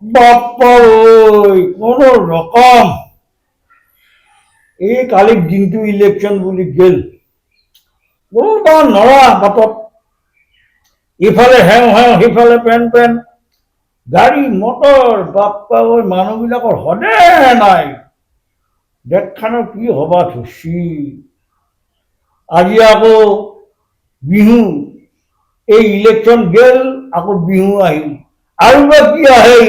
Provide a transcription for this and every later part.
বাপ্পা ওই কোন ৰকম এই কালিৰ দিনটো ইলেকশন বুলি গেল বা নৰা বাটত ইফালে হেও হেও সিফালে পেন পেন গাড়ী মটৰ বাপ্পা ওই মানুহবিলাকৰ হদে নাই দেশখনৰ কি হবা ধৰছি আজি আকৌ বিহু এই ইলেকশন গেল আকৌ বিহু আহিল আৰু বা কি আহে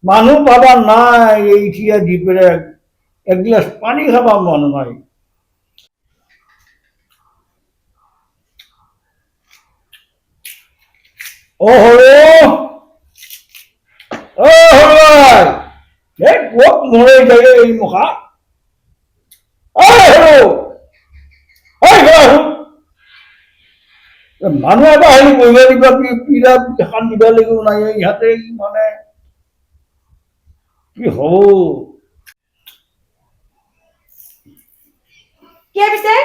মানুহ পাবা নাই এইঠিয়া দি পেলাই এগিলাস পানী খাবা মন নাই ও হৰো ও হৰাই এই ক'ত মৰে যায় এই মুখা ও হৰো মানুহ এটা আহিলে বহিব দিবা পীড়া এখন দিবা লাগিব নাই ইহঁতে মানে কি হব কি পিছে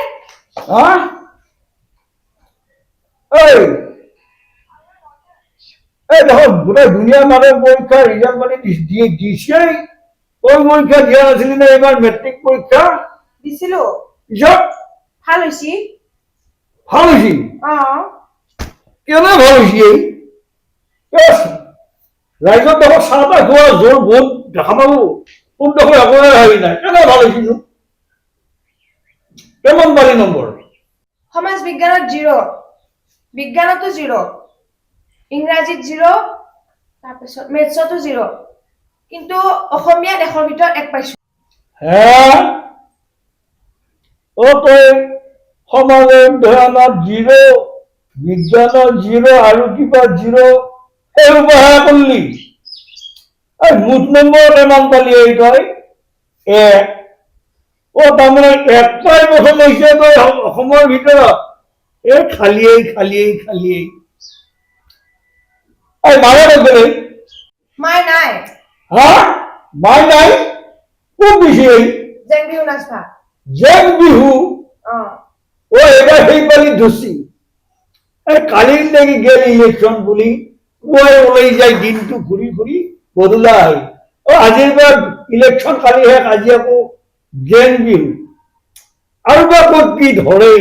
দেখো গোটেই দুনিয়াৰ মানুহে পৰীক্ষা ৰিজাল্ট মানে দিছেই তই পৰীক্ষা দিয়া নাছিলি নে এইবাৰ মেট্ৰিক পৰীক্ষা দিছিলো পিছত ভাল হৈছি ভাল হৈছি কেনে ভাল হৈছি ৰাইজৰ দেখো চাহ তাহ খোৱা জোৰ বহুত দেখা পালো কোন দেখো একোৱে হেৰি নাই কেনে ভাল হৈছিল কেমন পালি নম্বৰ সমাজ বিজ্ঞানত 0 বিজ্ঞানতো 0 ইংৰাজীত 0 তাৰপিছত মেথছতো 0 কিন্তু অসমীয়া দেশৰ ভিতৰত 1 পাইছো হে ও তই সমাজৰ ধ্যানত 0 বিজ্ঞানৰ 0 আৰু কিবা 0 এইবাৰ কৰলি মুঠ নম্বৰ এমন পালি এই তই ও তাৰমানে একটাই প্ৰথম হয়েছে তই অসমৰ ভিতৰত এই খালিয়েই খালিয়েই খালিয়েই এই মায়ে কৈছে মাই নাই হা মাই নাই কোন দিছে জেং বিহু নাচবা জেং বিহু ও এবার সেই পালি ধরছি কালির লাগি গেল ইলেকশন বুলি ওই ওলাই যায় দিনটো ঘুরি ঘুরি বদলা হয় ও আজিৰ পৰা ইলেকশন কালি শেষ আজি আকৌ জেং বিহু আৰু বা ক'ত কি ধৰে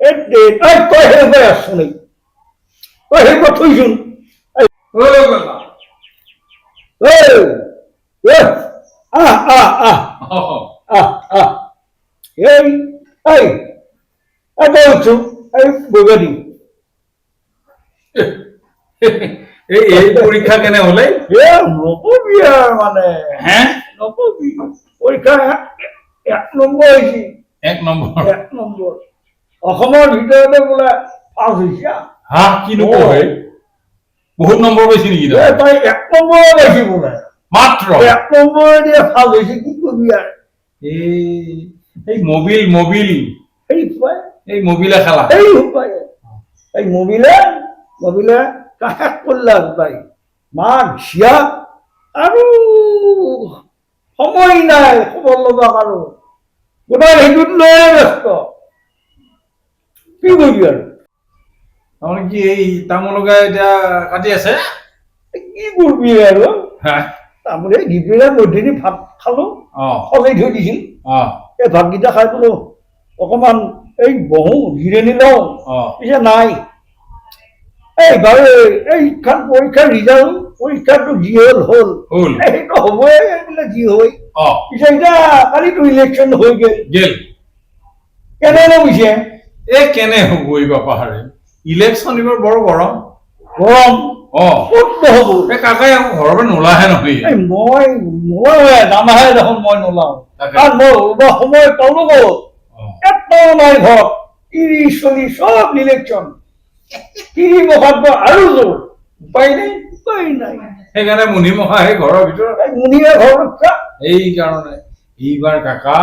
তই সেইবাৰ আছ নাই তই সেইবাৰ থৈছোন বগা দিম এই পৰীক্ষা কেনে হলে নকবি আৰ মানে হ্যাঁ নকবি পৰীক্ষা 1 নম্বৰ হয়েছে 1 নম্বৰ 1 নম্বৰ অসমৰ ভিতৰতে বোলে পাছ হয়েছে হা কি নকয় বহুত নম্বৰ পাইছি নেকি তাই 1 নম্বৰ পাইছি বোলে মাত্ৰ 1 নম্বৰ দিয়ে পাছ হয়েছে কি কবি আর এই মোবিল মোবিল এই উপায় এই মোবিলে খেলা এই উপায় এই মোবিলে কাক করলাম তাই মাক ঝিয়া আৰু সময় নাই খবৰ ল'বা কাৰো গোটেই সেইটোত লৈয়ে ব্যস্ত কি কৰিবি আৰু তাৰমানে কি এই তামোলকে এতিয়া কাটি আছে কি কৰিবি আৰু তামোলে দুপৰীয়া মধ্যে ভাত খালো সজাই থৈ দিছিল এই ভাতকেইটা খাই বোলো অকমান এই বহো জিৰণি লওঁ পিছে নাই এইবাৰ এইখন পৰীক্ষাৰ ৰিজাল্ট পৰীক্ষাটো যি হল সেইটো হ'বই এইবিলাক যি হয় পিছে এতিয়া কালিতো ইলেকশ্যন হৈ গেল কেনে নগৈছে কেনে হ'ব এই বাপাহাৰে ইলেকশ্যন এবাৰ বৰ গৰম ক'ত নহ'ব কাকাই আকৌ ঘৰৰ পৰা নোলাহে নহয় মই নামাহে দেখোন মই নোলাওঁ কাৰণ মই সময় পালো ক'ত এটাও নাই ঘৰত 30-40 সব ইলেকশ্যন 30 বছৰ আৰু জোৰ উপায় নাই সেইকাৰণে মুনিমখা সেই ঘৰৰ ভিতৰত মুনিয়ে ঘৰ ৰক্ষা এই কাৰণে এইবাৰ কাকা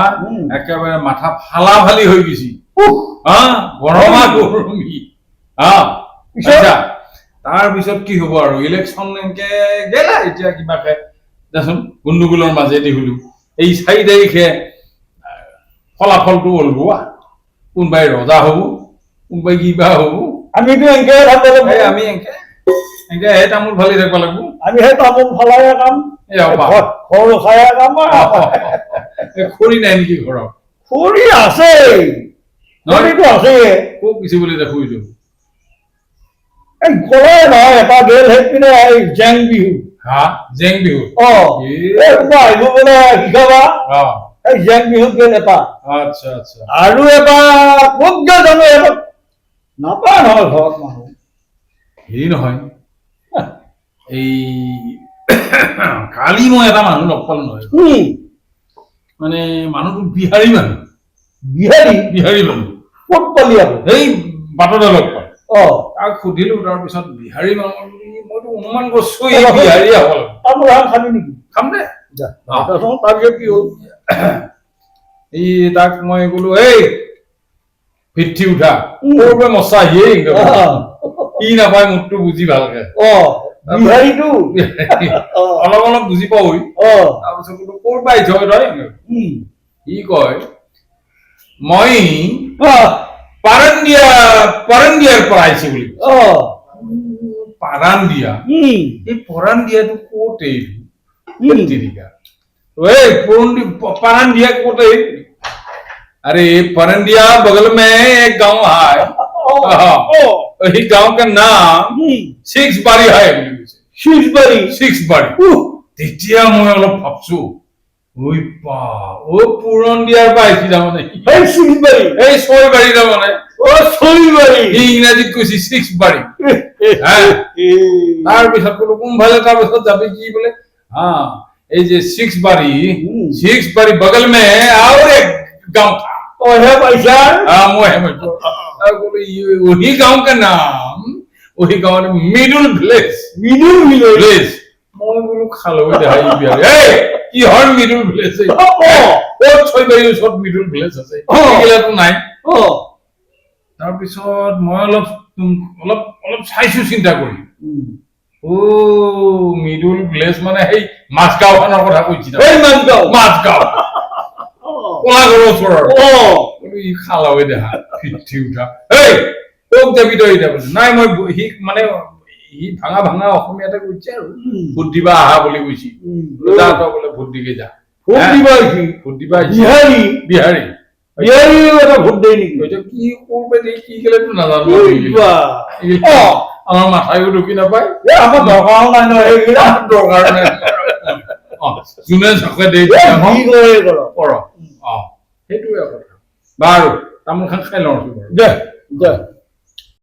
একেবাৰে মাথা ফালা ফালি হৈ গৈছে গৰমা গৰমি তাৰ পিছত কি হ'ব আৰু ইলেকশ্যন এনেকে গেলা এতিয়া কিবাকে দেচোন গণ্ডগোলৰ মাজেদি হলো এই 4 তাৰিখে ফলাফলটো ওলবোৱা কোনবাই ৰজা হ'ব কোনবাই কিবা হ'ব আমিতো এনেকে আমি এনেকে এনেকে সেই তামোল ফালি থাকিব লাগিব আমি সেই তামোল ফলাই কাম এই অবা ঘৰ খাই কাম খৰি নাই নেকি ঘৰত খৰি আছে খৰিটো আছে খুব কিছু বুলি দেখো এইটো এই গ'লে নহয় এটা গেল সেইপিনে এই জেং বিহু হা জেং বিহু এই কোনোবা আহিব বোলে শিকাবা এই জেং বিহুত গেল এটা আচ্ছা আচ্ছা আৰু এবাৰ ক'ত গেল জানো এবাৰ নাপায় নহয় ঘৰত মানুহ হেৰি নহয় এই কালি মই এটা মানুহ লগ পালো নহয় মানে মানুহটো বিহাৰী মানুহ বিহাৰী মানুহ ক'ত পালি আকৌ এই বাটতে লগ পালো অ তাক সুধিলো তাৰপিছত বিহাৰী মানুহ বুলি মইতো অনুমান কৰিছো এই বিহাৰী হ'ল তামোল এখন খাবি নেকি খাম দে তাৰপিছত কি হ'ল এই তাক মই বোলো এই পিঠি উঠা সৰুৰে মচা আহিয়ে কি নাপায় মোকটো বুজি ভালকে বিহাৰীটো অলপ অলপ বুজি পাওঁ তাৰপিছত বোলো ক'ৰ পৰা আহিছ তই সি কয় মই পাৰান্দিয়াৰ পৰা আহিছো বুলি পাৰান্দিয়া এই পাৰান্দিয়াটো ক'ত এৰিকা पारंडिया कोटे अरे पारंडिया बगल में एक गांव है वही गांव का नाम सिक्स बारी है सिक्स बारी তেতিয়া মই অলপ ভাবছো ওই পা ও পুরন্দিয়ার বাইছি না মানে এই সিক্স বাড়ি এই ছয় বাড়ি না মানে ও ছয় বাড়ি ইংরেজিত কইছি সিক্স বাড়ি হ্যাঁ তার পিছত কোন ভালে তার পিছত যাবে কি বলে হ্যাঁ এই যে सिक्स बारी बगल में और एक गांव था और है पैसा हाँ वो है मुझको वही गांव का नाम वही गांव ने मिडल विलेज मैं बोलो खालो दे हाई बिहार ए কি হর মিডল ভিলেজ ও ছয় বাড়ি ওচৰত মিডল ভিলেজ আছে এগিলাটো নাই তাৰপিছত মই অলপ চাইছো চিন্তা কৰি ও মিডল ভিলেজ মানে সেই মাছগাঁওখনৰ কথা কৈছি না এই মাছগাঁও কোলাঘৰৰ ওচৰৰ ই খালাৱে দেখা ফিটি উঠা এই তোক যাবি তই এতিয়া কৈছে নাই মই সি মানে ই ভাঙা অসমীয়াতে কৈছে আৰু ভোট দিবা আহা বুলি কৈছি যা তই বোলে ভোট দিকে যা ভোট দিবা বিহাৰী এটা ভোট দেই নেকি কি করবে কি গেলে তো নাজানো আমার মাথায় ঢুকি নাপায় আমার দরকার নাই নহয় এইগিলা দরকার নাই যোনে ঝকে দেই কৰ সেইটোৱে কথা বাৰু তামোল খাই লওঁ দে